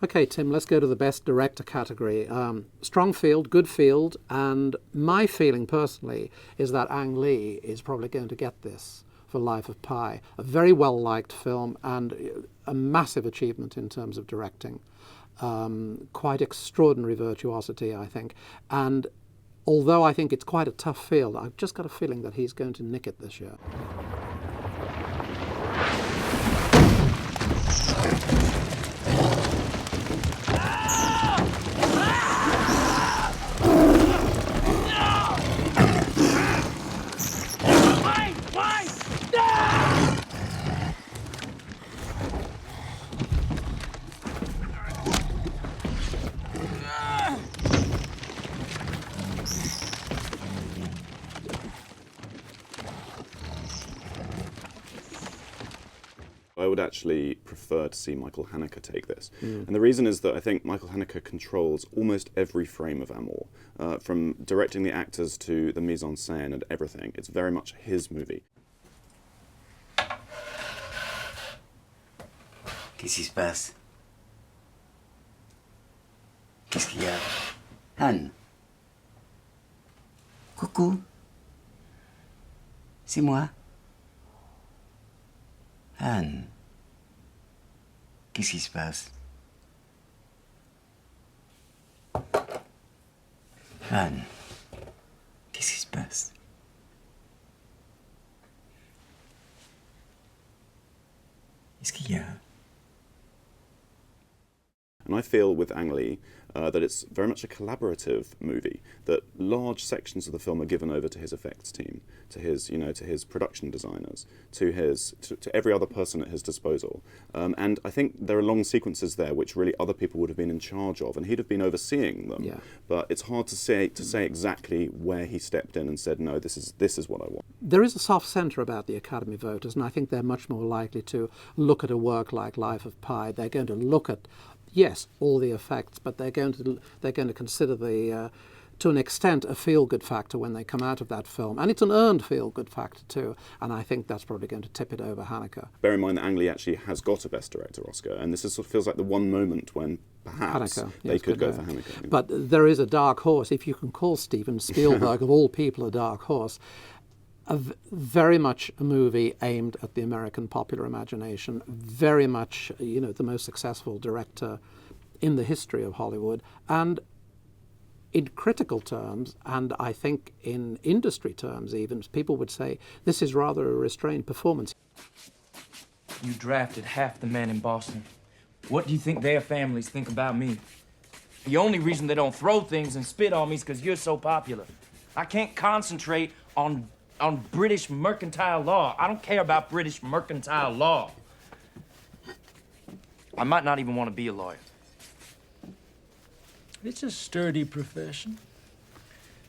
Okay, Tim, let's go to the Best Director category. Strong field, good field, and my feeling personally is that Ang Lee is probably going to get this for Life of Pi. A very well-liked film and a massive achievement in terms of directing. Quite extraordinary virtuosity, I think. And although I think it's quite a tough field, I've just got a feeling that he's going to nick it this year. I would actually prefer to see Michael Haneke take this. And the reason is that I think Michael Haneke controls almost every frame of Amour, from directing the actors to the mise en scène and everything. It's very much his movie. Qu'est-ce qui se passe? Qu'est-ce qu'il y a? Anne. Coucou. C'est moi. Anne. Qu'est-ce qui se passe? Anne. Qu'est-ce qui se passe? Qu'est-ce qu'il y a? And I feel with Ang Lee that it's very much a collaborative movie, that large sections of the film are given over to his effects team, to his, to his production designers, to every other person at his disposal. And I think there are long sequences there which really other people would have been in charge of, and he'd have been overseeing them. Yeah. But it's hard to say exactly where he stepped in and said, no, this is what I want. There is a soft centre about the Academy voters, and I think they're much more likely to look at a work like Life of Pi. They're going to look at, yes, all the effects, but they're going to consider the, to an extent, a feel-good factor when they come out of that film, and it's an earned feel-good factor too. And I think that's probably going to tip it over Haneke. Bear in mind that Ang Lee actually has got a Best Director Oscar, and this sort of feels like the one moment when perhaps Haneke, they yes, could go for Haneke. But there is a dark horse, if you can call Steven Spielberg of all people a dark horse. Very much a movie aimed at the American popular imagination, very much, the most successful director in the history of Hollywood, and in critical terms, and I think in industry terms even, people would say this is rather a restrained performance. You drafted half the men in Boston. What do you think their families think about me? The only reason they don't throw things and spit on me is because you're so popular. I can't concentrate on British mercantile law. I don't care about British mercantile law. I might not even want to be a lawyer. It's a sturdy profession,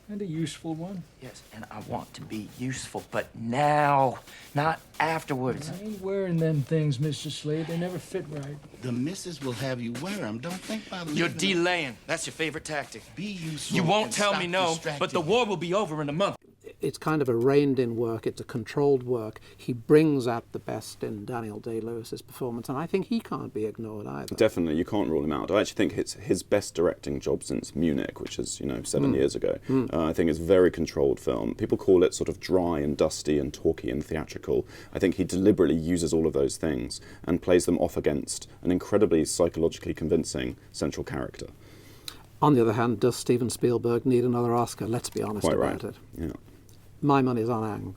and a useful one. Yes, and I want to be useful, but now, not afterwards. I ain't wearing them things, Mr. Slade. They never fit right. The missus will have you wear them. Don't think about it. You're delaying. That's your favorite tactic. Be useful. You won't and tell stop me no, distracting but the me. war will be over in a month. It's kind of a reined-in work, it's a controlled work. He brings out the best in Daniel Day-Lewis's performance, and I think he can't be ignored either. Definitely, you can't rule him out. I actually think it's his best directing job since Munich, which is, 7 years ago. I think it's a very controlled film. People call it sort of dry and dusty and talky and theatrical. I think he deliberately uses all of those things and plays them off against an incredibly psychologically convincing central character. On the other hand, does Steven Spielberg need another Oscar? Let's be honest Quite about right. it. Yeah. My money's on Ang.